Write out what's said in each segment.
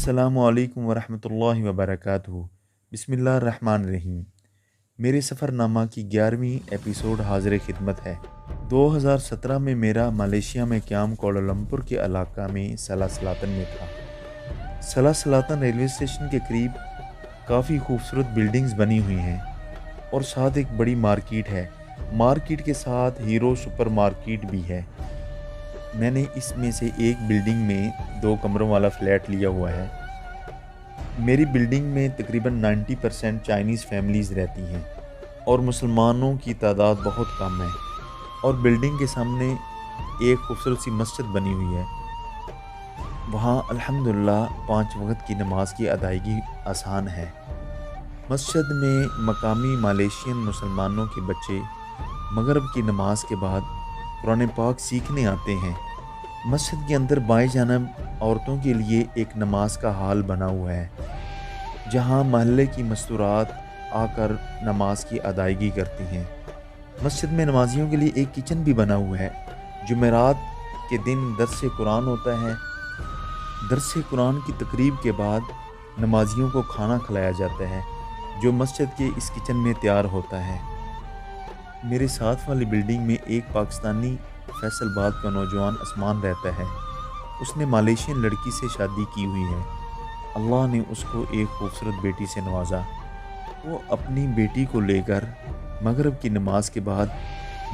अस्सलामुअलैकुम वरहमतुल्लाहि वबरकातुहू। बिस्मिल्लाहिर्रहमानिर्रहीम। मेरे सफ़रनामा की 11वीं एपिसोड हाज़िर खिदमत है। 2017 में मेरा मलेशिया में क़याम कोलालंपुर के इलाका में सलासलातन में था। सलासलातन रेलवे स्टेशन के करीब काफ़ी खूबसूरत बिल्डिंग्स बनी हुई हैं और साथ एक बड़ी मार्केट है। मार्केट के साथ हीरो सुपर मार्केट भी है। मैंने इसमें से एक बिल्डिंग में 2 कमरों वाला फ्लैट लिया हुआ है। मेरी बिल्डिंग में तकरीबन 90% चाइनीज़ फैमिलीज़ रहती हैं और मुसलमानों की तादाद बहुत कम है। और बिल्डिंग के सामने एक खूबसूरत सी मस्जिद बनी हुई है। वहाँ अल्हम्दुलिल्लाह 5 वक्त की नमाज की अदायगी आसान है। मस्जिद में मकामी मलेशियन मुसलमानों के बच्चे मगरिब की नमाज के बाद कुरान पाक सीखने आते हैं। मस्जिद के अंदर बाएं जानब औरतों के लिए एक नमाज का हाल बना हुआ है, जहां महल्ले की मस्तूरात आकर नमाज की अदायगी करती हैं। मस्जिद में नमाजियों के लिए एक किचन भी बना हुआ है। जुमेरात के दिन दर्स कुरान होता है। दर्स कुरान की तकरीब के बाद नमाजियों को खाना खिलाया जाता है, जो मस्जिद के इस किचन में तैयार होता है। मेरे साथ वाली बिल्डिंग में एक पाकिस्तानी फैसलाबाद का नौजवान असमान रहता है। उसने मलेशियन लड़की से शादी की हुई है। अल्लाह ने उसको एक खूबसूरत बेटी से नवाजा। वो अपनी बेटी को लेकर मगरिब की नमाज के बाद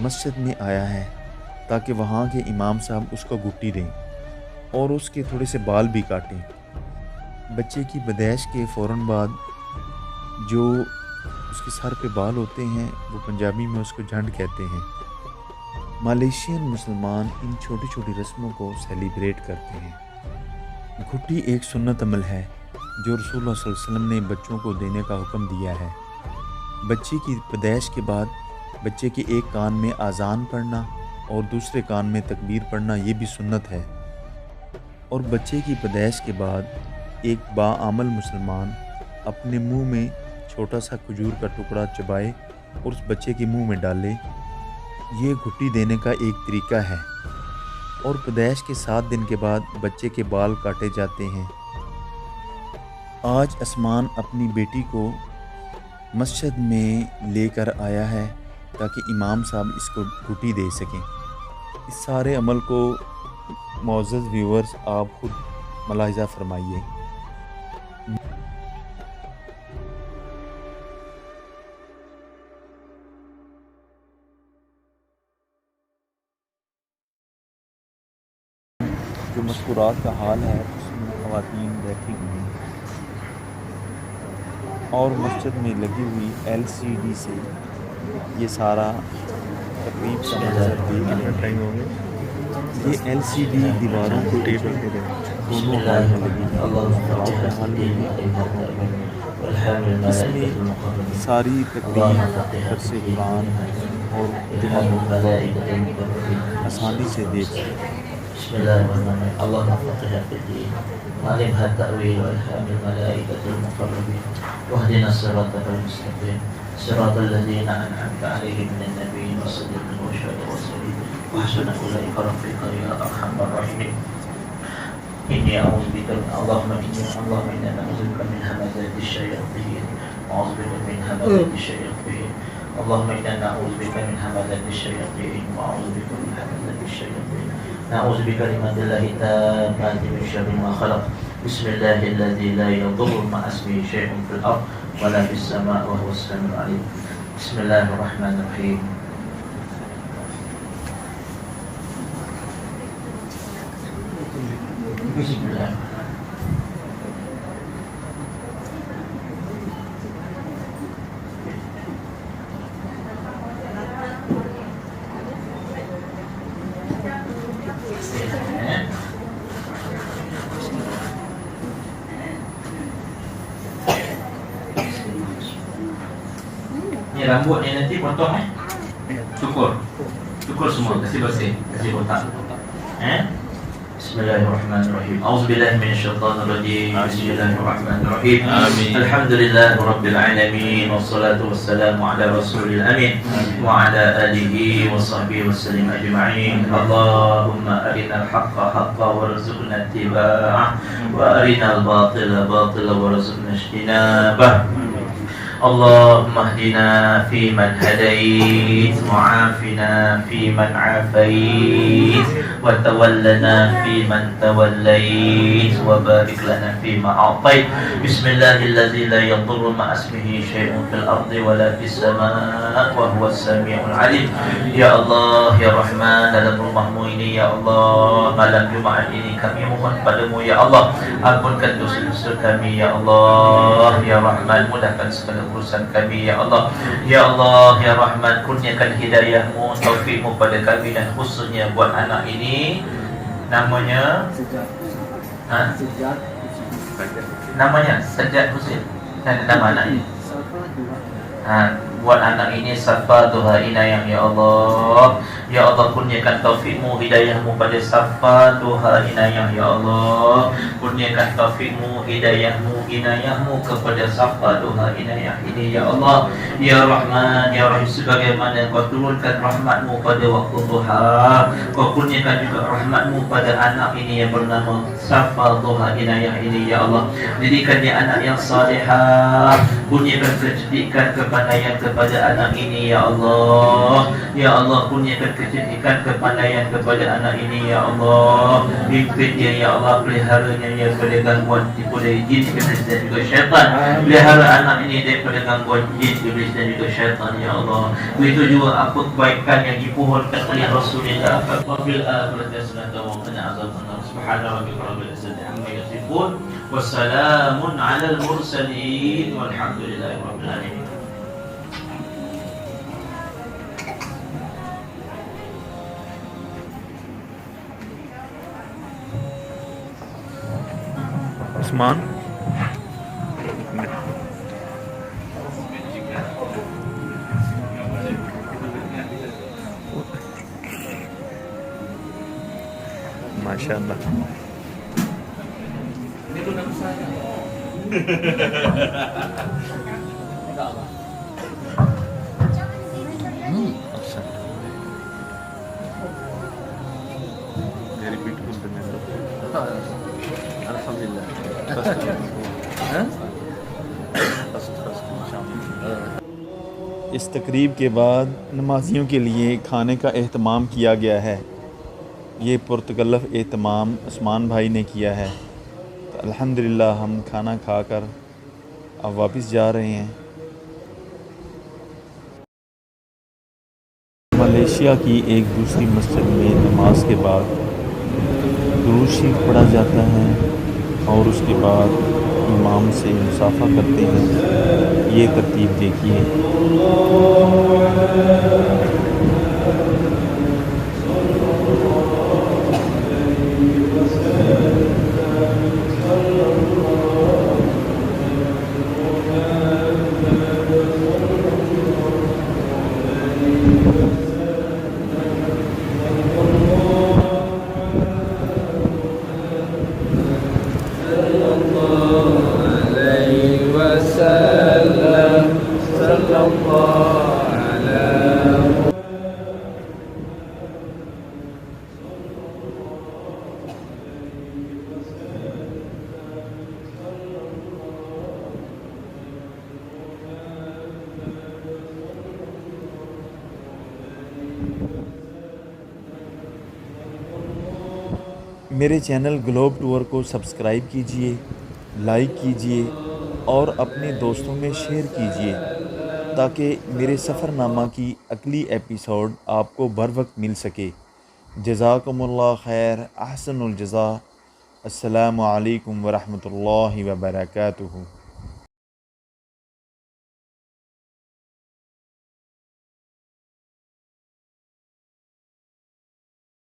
मस्जिद में आया है ताकि वहाँ के इमाम साहब उसको घुट्टी दें और उसके थोड़े से बाल भी काटें। बच्चे की पैदाइश के फ़ौरन बाद जो उसके सर पे बाल होते हैं, वो पंजाबी में उसको झंड कहते हैं। मलेशियन मुसलमान इन छोटी छोटी रस्मों को सेलिब्रेट करते हैं। घुट्टी एक सुन्नत अमल है जो रसूलुल्लाह सल्लल्लाहु अलैहि वसल्लम ने बच्चों को देने का हुक्म दिया है। बच्चे की पैदाइश के बाद बच्चे के एक कान में आज़ान पढ़ना और दूसरे कान में तकबीर पढ़ना, ये भी सुन्नत है। और बच्चे की पैदाइश के बाद एक बाआमल मुसलमान अपने मुंह में छोटा सा खजूर का टुकड़ा चबाए और उस बच्चे के मुंह में डाले। ये घुट्टी देने का एक तरीका है। और पैदाइश के 7 दिन के बाद बच्चे के बाल काटे जाते हैं। आज असमान अपनी बेटी को मस्जिद में लेकर आया है ताकि इमाम साहब इसको घुट्टी दे सकें। इस सारे अमल को मौजूद व्यूअर्स आप खुद मुलाहिज़ा फरमाइए। जो मस्तूरात का हाल है उसमें ख़वातीन बैठी हुई हैं और मस्जिद में लगी हुई LCD से ये सारा तकरीब का मंजर देख रहे हैं। ये LCD दीवारों को दोनों हाल में लगी है, मस्तूरात का हाल में है। इसमें सारी तकरीब दर्स कुरान और आसानी से देख सकते हैं। Bismillahirrahmanirrahim. Allahumma faqiha fid-din wa 'allimha at-ta'wil wa ilhamil malaikati al-muqarrabin wahdina as-siratal mustaqim siratal ladzina an'amta 'alaihim minan nabiyyin was-siddiqin wash-shuhada'i was-salihin wa hasuna ulaika rafiqa ya arhamar rahimin. Inni a'udzubika Allahumma inna na'udzubika min hamazati asy-syayatin wa a'udzubika min hamazati asy-syayatin. Allahumma inna na'udzubika min hamazati asy-syayatin wa a'udzubika min hamazati asy-syayatin. نعوذ بكلمات الله التامات من شر ما خلق. بسم الله الذي لا يضر مع اسمه شيء في الأرض ولا في السماء وهو السميع العليم. بسم الله الرحمن الرحيم. بسم الله. Ini rambutnya nanti potong cukur semua, kasih bersih, kasih botak. Bismillahirrahmanirrahim. A'udzubillahi minasyaitonirrajim. Bismillahirrahmanirrahim. Amin. Alhamdulillahi rabbil alamin wassalatu wassalamu ala rasulil amin wa ala alihi wa sahbihi wasallim ajma'in. Allahumma arinal haqqa haqqan warzuqna ittiba'ah wa arinal batila batila warzuqna ijtinabah. اللهم اهدنا فيمن هديت وعافنا فيمن عافيت وتولنا فيمن توليت وبارك لنا فيما أعطيت. بسم الله الذي لا يضر مع اسمه شيء في الأرض ولا في السماء وهو السميع العليم. Ya Allah, Ya Rahman, dalam rumahmu ini Ya Allah, malam Jumaat ini kami mohon padamu Ya Allah, ampunkan dosa-dosa kami Ya Allah. Ya Rahman, mudahkan segala urusan kami Ya Allah. Ya Allah, Ya Rahman, kurniakan hidayahmu, taufikmu pada kami dan khususnya buat anak ini. Namanya namanya Sajjad Husin. Nama anak ini buat anak ini Safa Duha Inayah Ya Allah. Ya Allah, kurniakan taufikmu, hidayahmu pada Safa Duha Inayah Ya Allah. Kurniakan taufikmu, hidayahmu, inayahmu kepada Safa Duha Inayah ini Ya Allah. Ya Rahman, Ya Rahim, sebagaimana kau turunkan rahmatmu pada waktu duha, kau kurniakan juga rahmatmu pada anak ini yang bernama Safa Duha Inayah ini Ya Allah. Jadikan dia anak yang salihah, kurniakan kecerdikan, kepandaian kepada anak ini Ya Allah. Ya Allah, kurniakan kecerdikan, kepandaian kepada anak ini Ya Allah. Himpit dia Ya Allah, peliharanya ya daripada gangguan tipu daya jin, iblis dan juga syaitan. Pelihara anak ini daripada gangguan jin, iblis dan juga syaitan Ya Allah. Begitu juga apa kebaikan yang dipohonkan oleh Rasulullah. Wabil akhirati hasanatan wa qina azabannar. Subhana rabbika rabbil izzati amma yasifun. Wassalamun alal mursalin walhamdulillahi rabbil alamin. Usman माशाअल्लाह very beautiful Alhamdulillah. इस तकरीब के बाद नमाजियों के लिए खाने का एहतमाम किया गया है। ये पुरतकल्लफ़ एहतमाम उस्मान भाई ने किया है। तो अल्हम्दुलिल्लाह हम खाना खाकर अब वापस जा रहे हैं। मलेशिया की एक दूसरी मस्जिद में नमाज के बाद दुरूद शरीफ पढ़ा जाता है और उसके बाद इमाम से मुसाफा करते हैं। ये तरतीब देखिए। मेरे चैनल ग्लोब टूर को सब्सक्राइब कीजिए, लाइक कीजिए और अपने दोस्तों में शेयर कीजिए ताकि मेरे सफ़रनामा की अगली एपिसोड आपको बर वक्त मिल सके। जज़ाकुमुल्लाह खैर, अहसनुल जज़ा। अस्सलामु अलैकुम व रहमतुल्लाहि व बरकातुहू।